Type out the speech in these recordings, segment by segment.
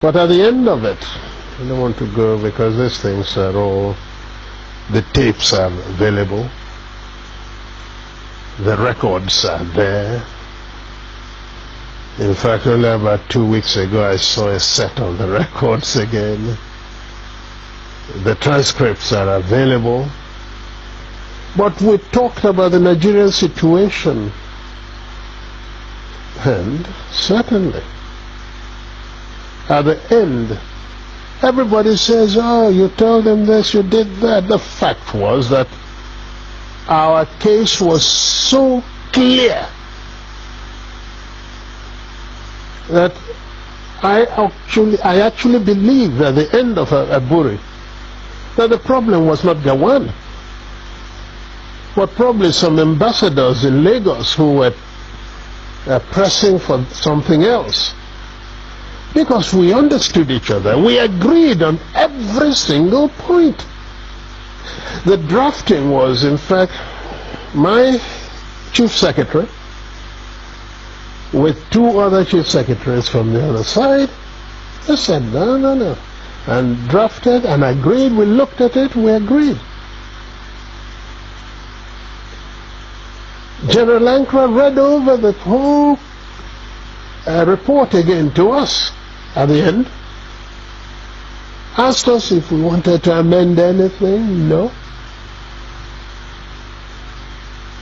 But at the end of it, I don't want to go because these things are all, the tapes are available, the records are there. In fact, only about 2 weeks ago I saw a set of the records again. The transcripts are available. But we talked about the Nigerian situation, and certainly at the end everybody says, oh, you told them this, you did that. The fact was that our case was so clear that I actually believed at the end of Aburi that the problem was not Gawan, but probably some ambassadors in Lagos who were pressing for something else. Because we understood each other. We agreed on every single point. The drafting was, in fact, my chief secretary with 2 other chief secretaries from the other side. They said, no. And drafted and agreed. We looked at it, we agreed. General Ankara read over the whole report again to us at the end, asked us if we wanted to amend anything. No.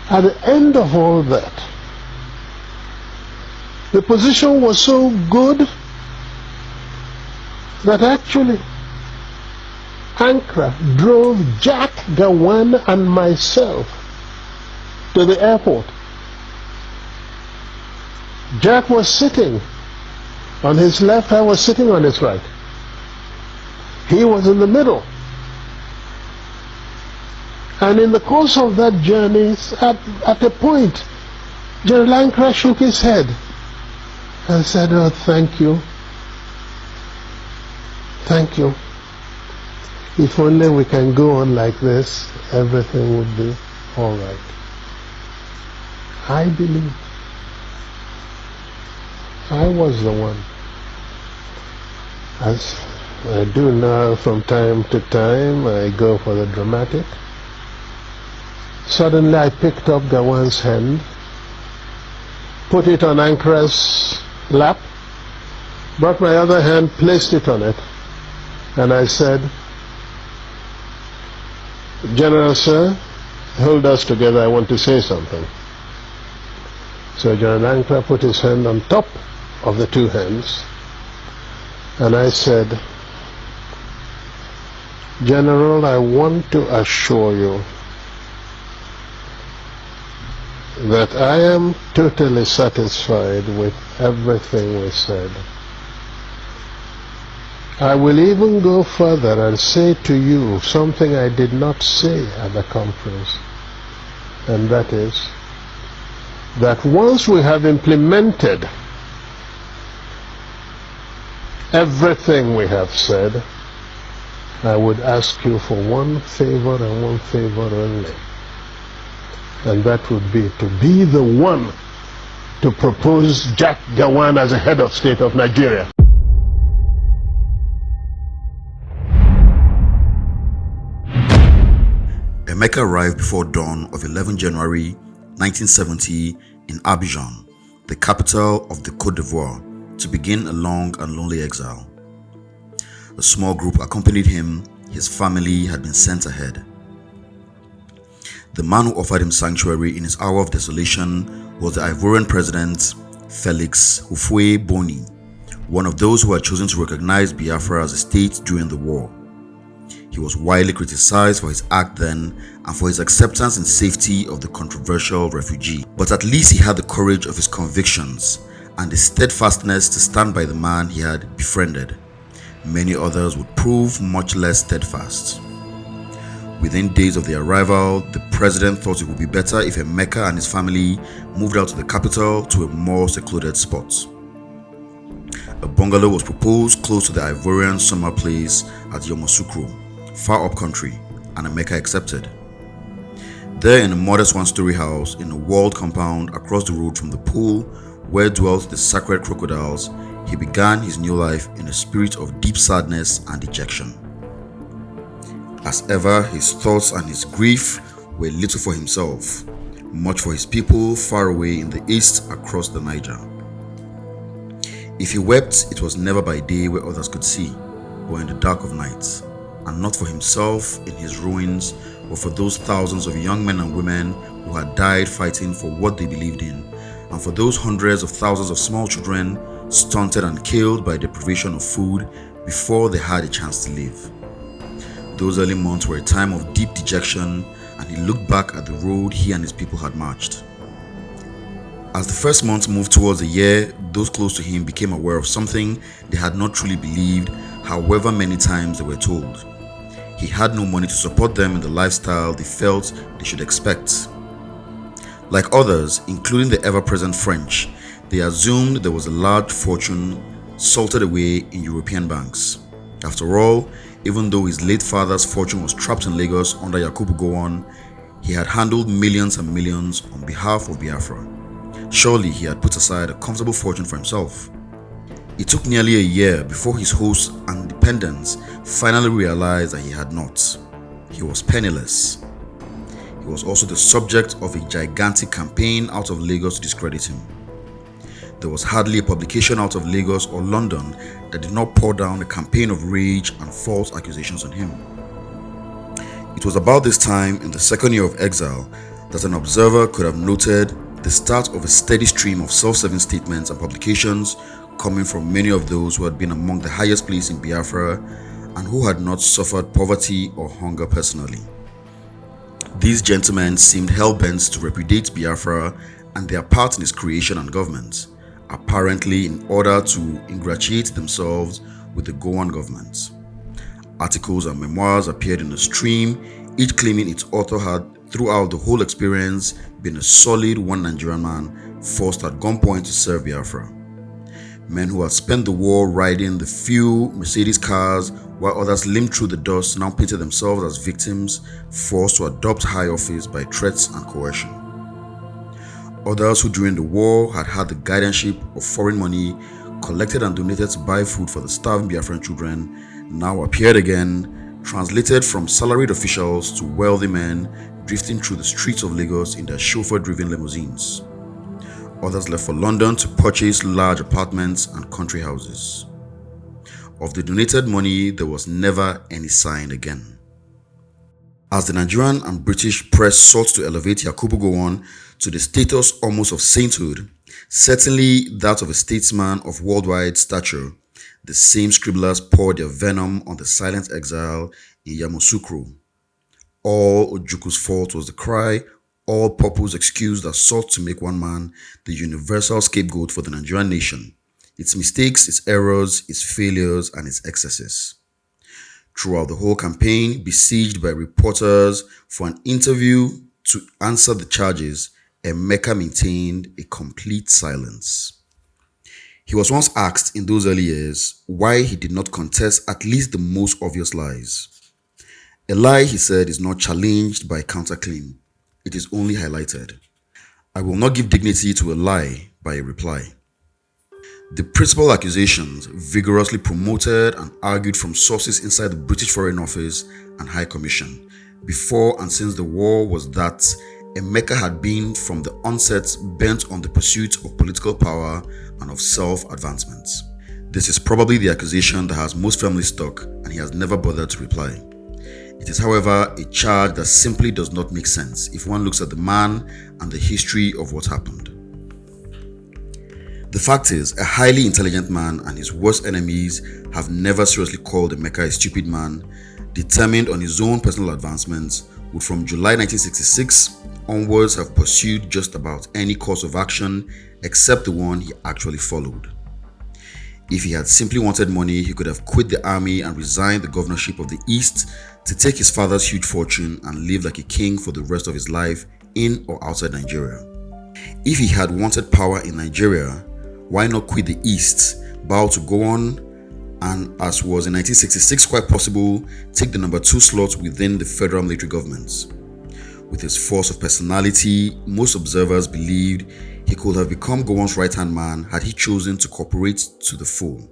At the end of all that, the position was so good that actually Ankara drove Jack, Gawan and myself to the airport. Jack was sitting on his left, I was sitting on his right. He was in the middle. And in the course of that journey, at a point, General Ankara shook his head and said, oh, thank you. Thank you. If only we can go on like this, everything would be all right. I believe I was the one. As I do now from time to time, I go for the dramatic. Suddenly I picked up Gawan's hand, put it on Ankara's lap, brought my other hand, placed it on it, and I said, General Sir, hold us together, I want to say something. So General Ankara put his hand on top of the 2 hands, and I said, General, I want to assure you that I am totally satisfied with everything we said. I will even go further and say to you something I did not say at the conference, and that is that once we have implemented everything we have said, I would ask you for one favor and one favor only, and that would be to be the one to propose Jack Gawan as a head of state of Nigeria. Emeka arrived before dawn of 11 January 1970 in Abidjan, the capital of the Côte d'Ivoire, to begin a long and lonely exile. A small group accompanied him. His family had been sent ahead. The man who offered him sanctuary in his hour of desolation was the Ivorian president Félix Houphouët-Boigny, one of those who had chosen to recognize Biafra as a state during the war. He was widely criticized for his act then and for his acceptance in safety of the controversial refugee. But at least he had the courage of his convictions and the steadfastness to stand by the man he had befriended. Many others would prove much less steadfast. Within days of their arrival, the president thought it would be better if Emeka and his family moved out to the capital to a more secluded spot. A bungalow was proposed close to the Ivorian summer place at Yamoussoukro, far up country, and Emeka accepted. There, in a modest one-story house in a walled compound across the road from the pool where dwelt the sacred crocodiles, he began his new life in a spirit of deep sadness and dejection. As ever, his thoughts and his grief were little for himself, much for his people far away in the east across the Niger. If he wept, it was never by day where others could see, but in the dark of night, and not for himself in his ruins, but for those thousands of young men and women who had died fighting for what they believed in, and for those hundreds of thousands of small children stunted and killed by deprivation of food before they had a chance to live. Those early months were a time of deep dejection, and he looked back at the road he and his people had marched. As the first months moved towards a year, those close to him became aware of something they had not truly believed, however many times they were told. He had no money to support them in the lifestyle they felt they should expect. Like others, including the ever-present French, they assumed there was a large fortune salted away in European banks. After all, even though his late father's fortune was trapped in Lagos under Yakubu Gowon, he had handled millions and millions on behalf of Biafra. Surely he had put aside a comfortable fortune for himself. It took nearly a year before his hosts and dependents finally realized that he had not. He was penniless. He was also the subject of a gigantic campaign out of Lagos to discredit him. There was hardly a publication out of Lagos or London that did not pour down a campaign of rage and false accusations on him. It was about this time, in the second year of exile, that an observer could have noted the start of a steady stream of self-serving statements and publications coming from many of those who had been among the highest placed in Biafra and who had not suffered poverty or hunger personally. These gentlemen seemed hell-bent to repudiate Biafra and their part in its creation and government, apparently in order to ingratiate themselves with the Gowon government. Articles and memoirs appeared in a stream, each claiming its author had, throughout the whole experience, been a solid one Nigerian man forced at gunpoint to serve Biafra. Men who had spent the war riding the few Mercedes cars while others limped through the dust now painted themselves as victims forced to adopt high office by threats and coercion. Others who during the war had had the guardianship of foreign money collected and donated to buy food for the starving Biafran children now appeared again, translated from salaried officials to wealthy men drifting through the streets of Lagos in their chauffeur-driven limousines. Others left for London to purchase large apartments and country houses. Of the donated money, there was never any sign again. As the Nigerian and British press sought to elevate Yakubu Gowon to the status almost of sainthood, certainly that of a statesman of worldwide stature, the same scribblers poured their venom on the silent exile in Yamoussoukro. All Ojukwu's fault was the cry, all purpose excuse that sought to make one man the universal scapegoat for the Nigerian nation, its mistakes, its errors, its failures, and its excesses. Throughout the whole campaign, besieged by reporters for an interview to answer the charges, Emeka maintained a complete silence. He was once asked in those early years why he did not contest at least the most obvious lies. A lie, he said, is not challenged by a counterclaim. It is only highlighted. I will not give dignity to a lie by a reply. The principal accusations, vigorously promoted and argued from sources inside the British Foreign Office and High Commission, before and since the war, was that Emeka had been from the onset bent on the pursuit of political power and of self-advancement. This is probably the accusation that has most firmly stuck, and he has never bothered to reply. It is, however, a charge that simply does not make sense if one looks at the man and the history of what happened. The fact is, a highly intelligent man and his worst enemies have never seriously called Emeka a stupid man, determined on his own personal advancements, would from July 1966 onwards have pursued just about any course of action except the one he actually followed. If he had simply wanted money, he could have quit the army and resigned the governorship of the East to take his father's huge fortune and live like a king for the rest of his life in or outside Nigeria. If he had wanted power in Nigeria, why not quit the East, bow to Gowon, and, as was in 1966 quite possible, take the number 2 slot within the federal military government? With his force of personality, most observers believed he could have become Gowon's right-hand man had he chosen to cooperate to the full.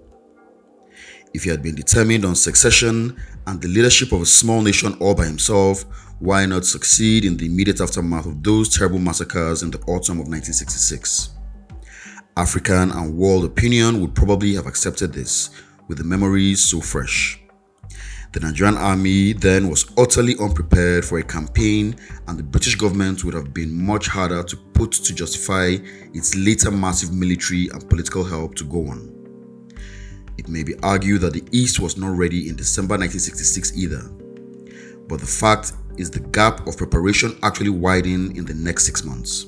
If he had been determined on succession and the leadership of a small nation all by himself, why not succeed in the immediate aftermath of those terrible massacres in the autumn of 1966? African and world opinion would probably have accepted this, with the memories so fresh. The Nigerian army then was utterly unprepared for a campaign, and the British government would have been much harder to put to justify its later massive military and political help to Gowon. It may be argued that the East was not ready in December 1966 either, but the fact is the gap of preparation actually widened in the next 6 months.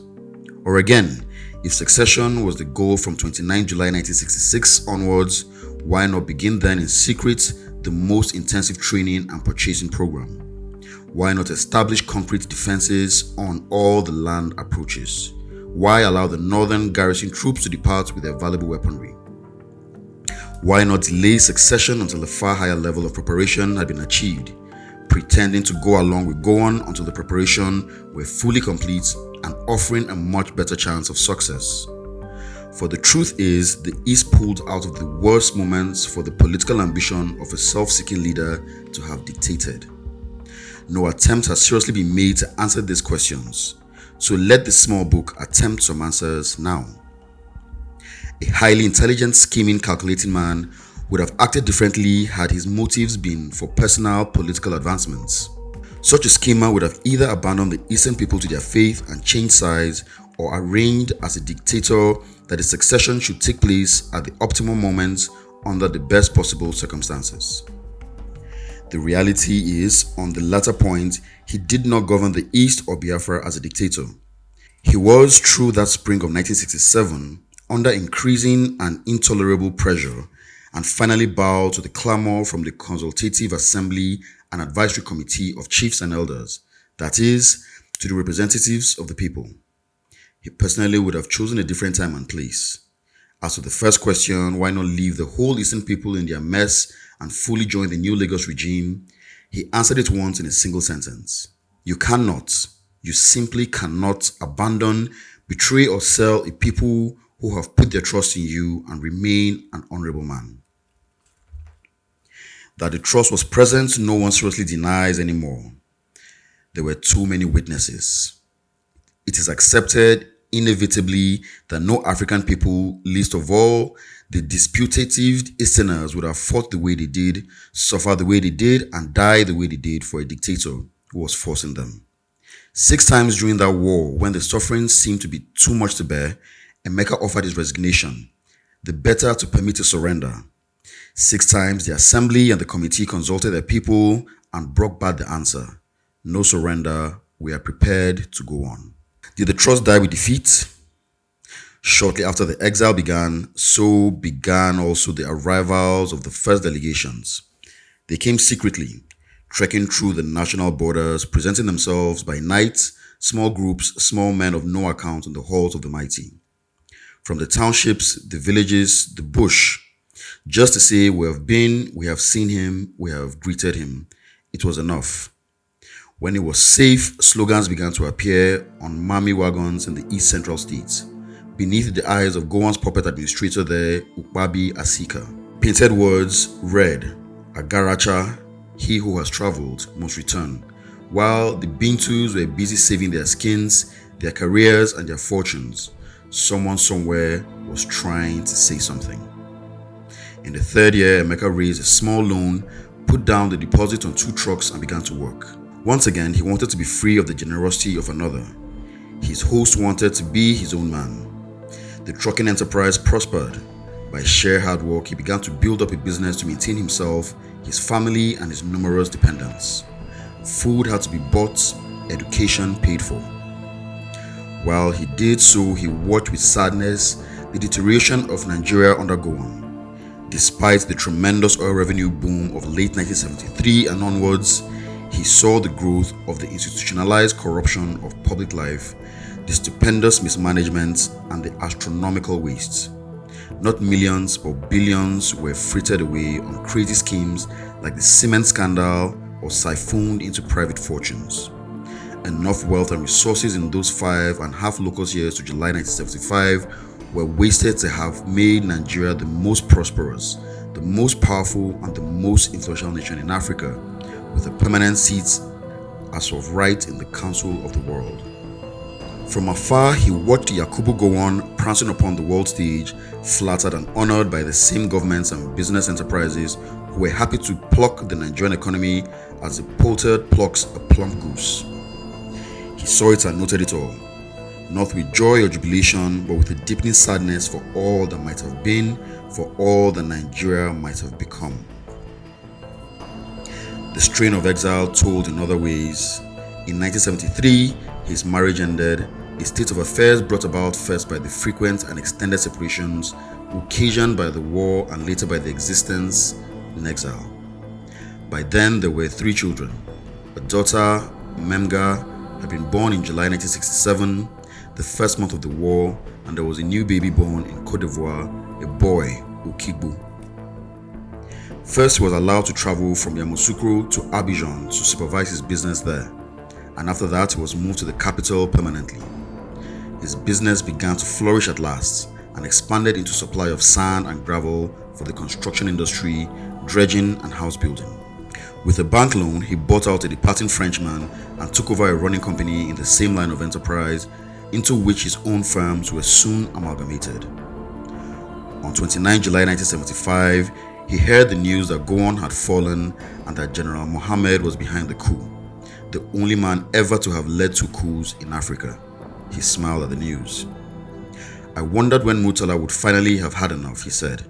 Or again, if succession was the goal from 29 July 1966 onwards, why not begin then in secret the most intensive training and purchasing program? Why not establish concrete defenses on all the land approaches? Why allow the northern garrison troops to depart with their valuable weaponry? Why not delay succession until a far higher level of preparation had been achieved, pretending to go along with Gowon until the preparation were fully complete and offering a much better chance of success? For the truth is, the East pulled out of the worst moments for the political ambition of a self-seeking leader to have dictated. No attempt has seriously been made to answer these questions, so let this small book attempt some answers now. A highly intelligent, scheming, calculating man would have acted differently had his motives been for personal political advancements. Such a schemer would have either abandoned the Eastern people to their faith and changed sides, or arranged as a dictator that the succession should take place at the optimal moments under the best possible circumstances. The reality is, on the latter point, he did not govern the East or Biafra as a dictator. He was, through that spring of 1967, under increasing and intolerable pressure, and finally bowed to the clamor from the Consultative Assembly and Advisory Committee of Chiefs and Elders, that is, to the representatives of the people. He personally would have chosen a different time and place. As to the first question, why not leave the whole Eastern people in their mess and fully join the new Lagos regime, he answered it once in a single sentence. You simply cannot abandon, betray or sell a people who have put their trust in you and remain an honorable man. That the trust was present, no one seriously denies anymore. There were too many witnesses. It is accepted inevitably that no African people, least of all the disputative Easterners, would have fought the way they did, suffered the way they did, and died the way they did for a dictator who was forcing them. 6 times during that war, when the suffering seemed to be too much to bear, Emeka offered his resignation, the better to permit a surrender. 6 times the assembly and the committee consulted their people and brought back the answer: no surrender, we are prepared to go on. Did the trust die with defeat? Shortly after the exile began, so began also the arrivals of the first delegations. They came secretly, trekking through the national borders, presenting themselves by night, small groups, small men of no account in the halls of the mighty. From the townships, the villages, the bush, just to say, we have been, we have seen him, we have greeted him. It was enough. When it was safe, slogans began to appear on mammy wagons in the East Central states, beneath the eyes of Gowon's puppet administrator there, Ukpabi Asika. Painted words read, Agaracha, he who has traveled must return, while the Bintus were busy saving their skins, their careers, and their fortunes. Someone somewhere was trying to say something. In the 3rd year, Emeka raised a small loan, put down the deposit on 2 trucks, and began to work. Once again, he wanted to be free of the generosity of another. His host wanted to be his own man. The trucking enterprise prospered. By sheer hard work, he began to build up a business to maintain himself, his family, and his numerous dependents. Food had to be bought, education paid for. While he did so, he watched with sadness the deterioration of Nigeria under Gowon. Despite the tremendous oil revenue boom of late 1973 and onwards, he saw the growth of the institutionalized corruption of public life, the stupendous mismanagement, and the astronomical wastes. Not millions but billions were frittered away on crazy schemes like the cement scandal or siphoned into private fortunes. Enough wealth and resources in those 5.5 locust years to July 1975 were wasted to have made Nigeria the most prosperous, the most powerful, and the most influential nation in Africa, with a permanent seat as of right in the Council of the World. From afar, he watched Yakubu go on, prancing upon the world stage, flattered and honored by the same governments and business enterprises who were happy to pluck the Nigerian economy as a poultry plucks a plump goose. He saw it and noted it all, not with joy or jubilation, but with a deepening sadness for all that might have been, for all that Nigeria might have become. The strain of exile told in other ways. In 1973, his marriage ended, a state of affairs brought about first by the frequent and extended separations occasioned by the war and later by the existence in exile. By then, there were 3 children. A daughter, Memga, had been born in July 1967, the first month of the war, and there was a new baby born in Cote d'Ivoire, a boy, Ojukwu. First, he was allowed to travel from Yamoussoukro to Abidjan to supervise his business there, and after that he was moved to the capital permanently. His business began to flourish at last and expanded into supply of sand and gravel for the construction industry, dredging and house building. With a bank loan, he bought out a departing Frenchman and took over a running company in the same line of enterprise, into which his own firms were soon amalgamated. On 29 July 1975, he heard the news that Gowon had fallen and that General Mohammed was behind the coup, the only man ever to have led 2 coups in Africa. He smiled at the news. I wondered when Murtala would finally have had enough, he said.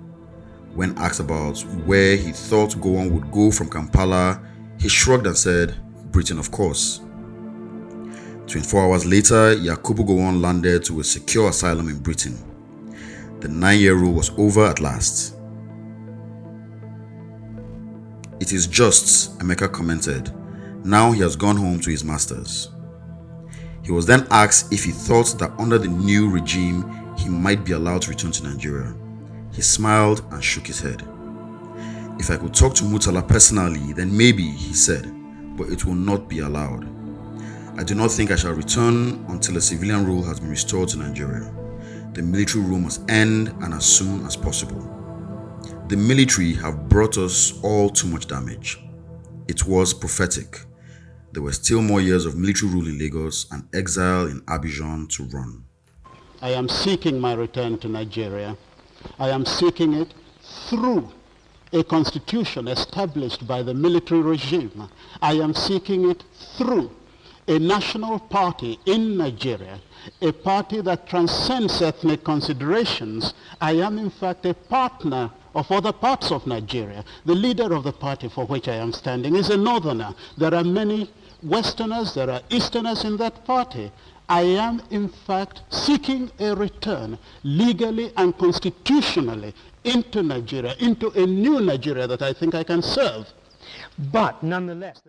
When asked about where he thought Gowon would go from Kampala, he shrugged and said, Britain, of course. 24 hours later, Yakubu Gowon landed to a secure asylum in Britain. The 9-year rule was over at last. It is just, Emeka commented. Now he has gone home to his masters. He was then asked if he thought that under the new regime he might be allowed to return to Nigeria. He smiled and shook his head. If I could talk to Murtala personally, then maybe, he said, but it will not be allowed. I do not think I shall return until a civilian rule has been restored to Nigeria. The military rule must end, and as soon as possible. The military have brought us all too much damage. It was prophetic. There were still more years of military rule in Lagos and exile in Abidjan to run. I am seeking my return to Nigeria. I am seeking it through a constitution established by the military regime. I am seeking it through a national party in Nigeria, a party that transcends ethnic considerations. I am in fact a partner of other parts of Nigeria. The leader of the party for which I am standing is a northerner. There are many Westerners, there are Easterners in that party. I am in fact seeking a return legally and constitutionally into Nigeria, into a new Nigeria that I think I can serve. But nonetheless,